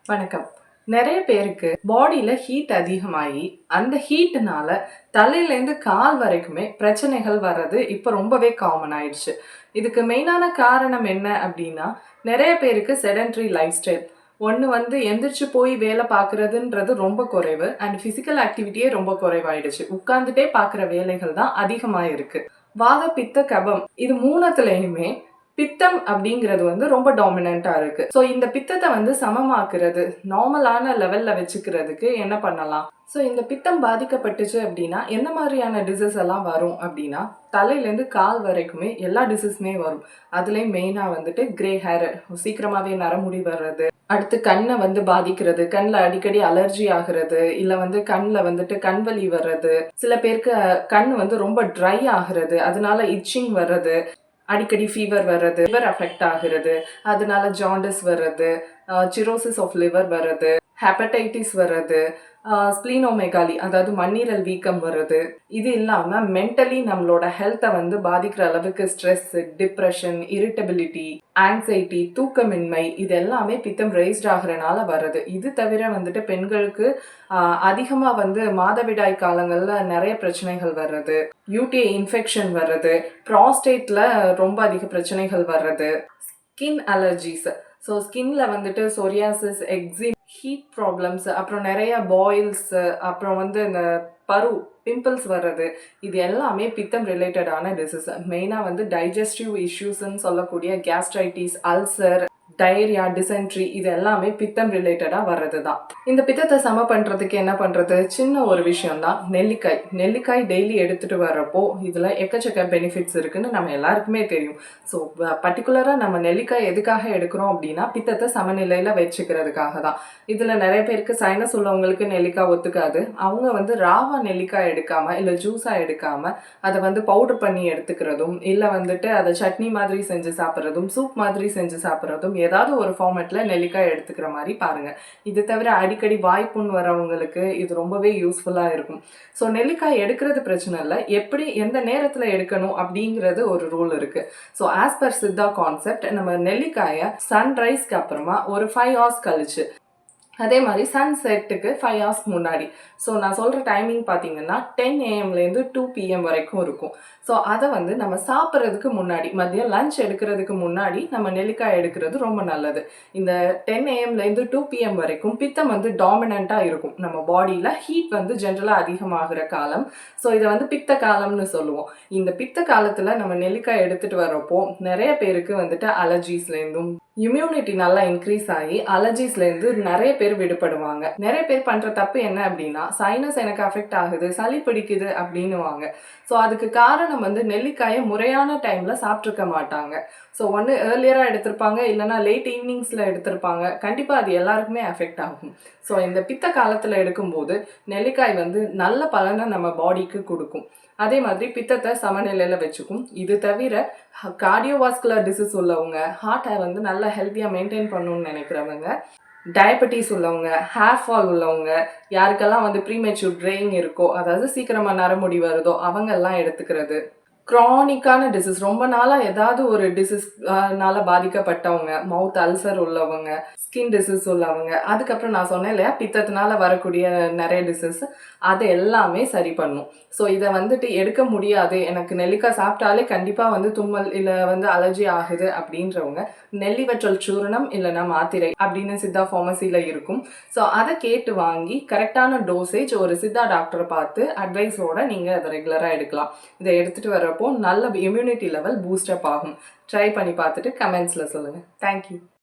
வணக்கம். நிறைய பேருக்கு பாடியில ஹீட் அதிகமாகி, அந்த ஹீட்னால தலையிலேருந்து கால் வரைக்குமே பிரச்சனைகள் வர்றது இப்ப ரொம்பவே காமன் ஆயிடுச்சு. இதுக்கு மெயினான காரணம் என்ன அப்படின்னா, நிறைய பேருக்கு செடென்டரி லைஃப் ஸ்டைல். ஒண்ணு வந்து எந்திரிச்சு போய் வேலை பார்க்குறதுன்றது ரொம்ப குறைவு. அண்ட் ஃபிசிக்கல் ஆக்டிவிட்டியே ரொம்ப குறைவாயிடுச்சு. உட்கார்ந்துட்டே பார்க்குற வேலைகள் தான் அதிகமா இருக்கு. வாத, பித்த, கபம் இது 3த்துலயுமே பித்தம் அப்படிங்கிறது வந்து ரொம்ப டாமினண்டா இருக்கு. ஸோ இந்த பித்தத்தை வந்து சமமாக்குறது, நார்மலான லெவல்ல வச்சுக்கிறதுக்கு என்ன பண்ணலாம்? ஸோ இந்த பித்தம் பாதிக்கப்பட்டுச்சு அப்படின்னா எந்த மாதிரியான டிசீஸ் எல்லாம் வரும் அப்படின்னா, தலையிலேருந்து கால் வரைக்குமே எல்லா டிசீஸுமே வரும். அதுலேயும் மெயினாக வந்துட்டு கிரே ஹேர், சீக்கிரமாகவே நரமுடி வர்றது, அடுத்து கண்ணை வந்து பாதிக்கிறது, கண்ணில் அடிக்கடி அலர்ஜி ஆகுறது, இல்லை வந்து கண்ணில் வந்துட்டு கண்வலி வர்றது, சில பேருக்கு கண் வந்து ரொம்ப ட்ரை ஆகுறது, அதனால இச்சிங் வர்றது, அடிக்கடி ஃபீவர் வர்றது, லிவர் அஃபெக்ட் ஆகுறது, அதனால ஜாண்டிஸ் வர்றது, சிரோசிஸ் ஆஃப் லிவர் வர்றது, ஹெப்படைட்டிஸ் வர்றது, ஸ்ப்ளீனோமெகாலி அதாவது மண்ணீரல் வீக்கம் வருது. இது இல்லாமல் மென்டலி நம்மளோட ஹெல்த்தை வந்து பாதிக்கிற அளவுக்கு ஸ்ட்ரெஸ், டிப்ரெஷன், இரிட்டபிலிட்டி, ஆங்ஸைட்டி, தூக்கமின்மை இது எல்லாமே பித்தம் ரைஸ்ட் ஆகிறனால வருது. இது தவிர வந்துட்டு பெண்களுக்கு அதிகமாக வந்து மாதவிடாய் காலங்களில் நிறைய பிரச்சனைகள் வர்றது, யூடிஐ இன்ஃபெக்ஷன் வர்றது, ப்ராஸ்டேட்டில் ரொம்ப அதிக பிரச்சனைகள் வர்றது, ஸ்கின் அலர்ஜிஸ். ஸோ ஸ்கின்ல வந்துட்டு சொரியாசிஸ், எக்ஸிம், ஹீட் ப்ராப்ளம்ஸ், அப்புறம் நிறைய பாயில்ஸ், அப்புறம் வந்து இந்த பரு பிம்பிள்ஸ் வர்றது, இது எல்லாமே பித்தம் ரிலேட்டடான டிசீஸ். மெயினாக வந்து டைஜஸ்டிவ் இஷ்யூஸ்ன்னு சொல்லக்கூடிய கேஸ்ட்ரைட்டிஸ், அல்சர், டயரியா, டிசென்ட்ரி இது எல்லாமே பித்தம் ரிலேட்டடாக வர்றது தான். இந்த பித்தத்தை சம பண்ணுறதுக்கு என்ன பண்ணுறது? சின்ன ஒரு விஷயம்தான் நெல்லிக்காய். நெல்லிக்காய் டெய்லி எடுத்துகிட்டு வர்றப்போ இதில் எக்கச்சக்க பெனிஃபிட்ஸ் இருக்குன்னு நம்ம எல்லாருக்குமே தெரியும். ஸோ பர்டிகுலராக நம்ம நெல்லிக்காய் எதுக்காக எடுக்கிறோம் அப்படின்னா பித்தத்தை சமநிலையில் வச்சுக்கிறதுக்காக தான். இதில் நிறைய பேருக்கு சைனஸ் உள்ளவங்களுக்கு நெல்லிக்காய் ஒத்துக்காது. அவங்க வந்து ராவா நெல்லிக்காய் எடுக்காமல் இல்லை ஜூஸாக எடுக்காமல் அதை வந்து பவுடர் பண்ணி எடுத்துக்கிறதும், இல்லை வந்துட்டு அதை சட்னி மாதிரி செஞ்சு சாப்பிட்றதும், சூப் மாதிரி செஞ்சு சாப்பிட்றதும், ஏதாவது ஒரு ஃபார்மேட்டில் நெல்லிக்காய் எடுத்துக்கிற மாதிரி பாருங்கள். இது தவிர அடிக்கடி வாய்ப்புண் வரவங்களுக்கு இது ரொம்பவே யூஸ்ஃபுல்லாக இருக்கும். ஸோ நெல்லிக்காய் எடுக்கிறது பிரச்சனை இல்லை, எப்படி எந்த நேரத்தில் எடுக்கணும் அப்படிங்கிறது ஒரு ரூல் இருக்குது. So as per Siddha concept, நம்ம நெல்லிக்காயை சன்ரைஸ்க்கு அப்புறமா ஒரு 5 hours கழிச்சு, அதே மாதிரி சன் செட்டுக்கு 5 hours முன்னாடி, ஸோ நான் சொல்கிற டைமிங் பார்த்தீங்கன்னா 10 AM to 2 PM வரைக்கும் இருக்கும். ஸோ அதை வந்து நம்ம சாப்பிட்றதுக்கு முன்னாடி, மதியம் லஞ்ச் எடுக்கிறதுக்கு முன்னாடி நம்ம நெல்லிக்காய் எடுக்கிறது ரொம்ப நல்லது. இந்த 10 AM to 2 PM வரைக்கும் பித்தம் வந்து டாமினண்ட்டாக இருக்கும். நம்ம பாடியில் ஹீட் வந்து ஜென்ரலாக அதிகமாகிற காலம். ஸோ இதை வந்து பித்த காலம்னு சொல்லுவோம். இந்த பித்த காலத்தில் நம்ம நெல்லிக்காய் எடுத்துகிட்டு வரப்போ நிறைய பேருக்கு வந்துட்டு அலர்ஜிஸ்லேருந்தும், இம்யூனிட்டி நல்லா இன்க்ரீஸ் ஆகி அலர்ஜிஸ்லேருந்து நிறைய பேர் விடுபடுவாங்க. நிறைய பேர் பண்ணுற தப்பு என்ன அப்படின்னா, சைனஸ் எனக்கு அஃபெக்ட் ஆகுது, சளி பிடிக்குது அப்படின்னுவாங்க. ஸோ அதுக்கு காரணம் வந்து நெல்லிக்காயை முறையான டைமில் சாப்பிட்ருக்க மாட்டாங்க. ஸோ ஒன்று ஏர்லியராக எடுத்திருப்பாங்க, இல்லைனா லேட் ஈவினிங்ஸில் எடுத்திருப்பாங்க. கண்டிப்பாக அது எல்லாருக்குமே அஃபெக்ட் ஆகும். ஸோ இந்த பித்த காலத்தில் எடுக்கும்போது நெல்லிக்காய் வந்து நல்ல பலனை நம்ம பாடிக்கு கொடுக்கும். அதே மாதிரி பித்தத்தை சமநிலையில் வச்சுக்கும். இது தவிர கார்டியோவாஸ்குலர் டிசீஸ் உள்ளவங்க, ஹார்ட்டை வந்து நல்லா ஹெல்த்தியாக மெயின்டைன் பண்ணணும்னு நினைக்கிறவங்க, டயபெட்டிஸ் உள்ளவங்க, ஹேர் ஃபால் உள்ளவங்க, யாருக்கெல்லாம் வந்து ப்ரீமெச்சூர் ட்ரெயின் இருக்கோ, அதாவது சீக்கிரமாக நரமுடி வருதோ அவங்கெல்லாம் எடுத்துக்கிறது, க்ரானிக்கான டிசீஸ் ரொம்ப நாளாக ஏதாவது ஒரு டிசீஸ்னால பாதிக்கப்பட்டவங்க, மவுத் அல்சர் உள்ளவங்க, ஸ்கின் டிசீஸ் உள்ளவங்க, அதுக்கப்புறம் நான் சொன்னேன் இல்லையா பித்தத்தினால வரக்கூடிய நிறைய டிசீஸ், அதை எல்லாமே சரி பண்ணும். ஸோ இதை வந்துட்டு எடுக்க முடியாது, எனக்கு நெல்லிக்காய் சாப்பிட்டாலே கண்டிப்பாக வந்து தும்மல் இல்லை வந்து அலர்ஜி ஆகுது அப்படின்றவங்க நெல்லிவற்றல் சூரணம் இல்லைனா மாத்திரை அப்படின்னு சித்தா ஃபார்மசியில் இருக்கும். ஸோ அதை கேட்டு வாங்கி கரெக்டான டோசேஜ் ஒரு சித்தா டாக்டரை பார்த்து அட்வைஸோட நீங்கள் அதை ரெகுலராக எடுக்கலாம். இதை எடுத்துகிட்டு வரப்போ நல்ல இம்யூனிட்டி லெவல் பூஸ்டப் ஆகும். ட்ரை பண்ணி பார்த்துட்டு கமெண்ட்ஸில் சொல்லுங்கள். தேங்க்யூ.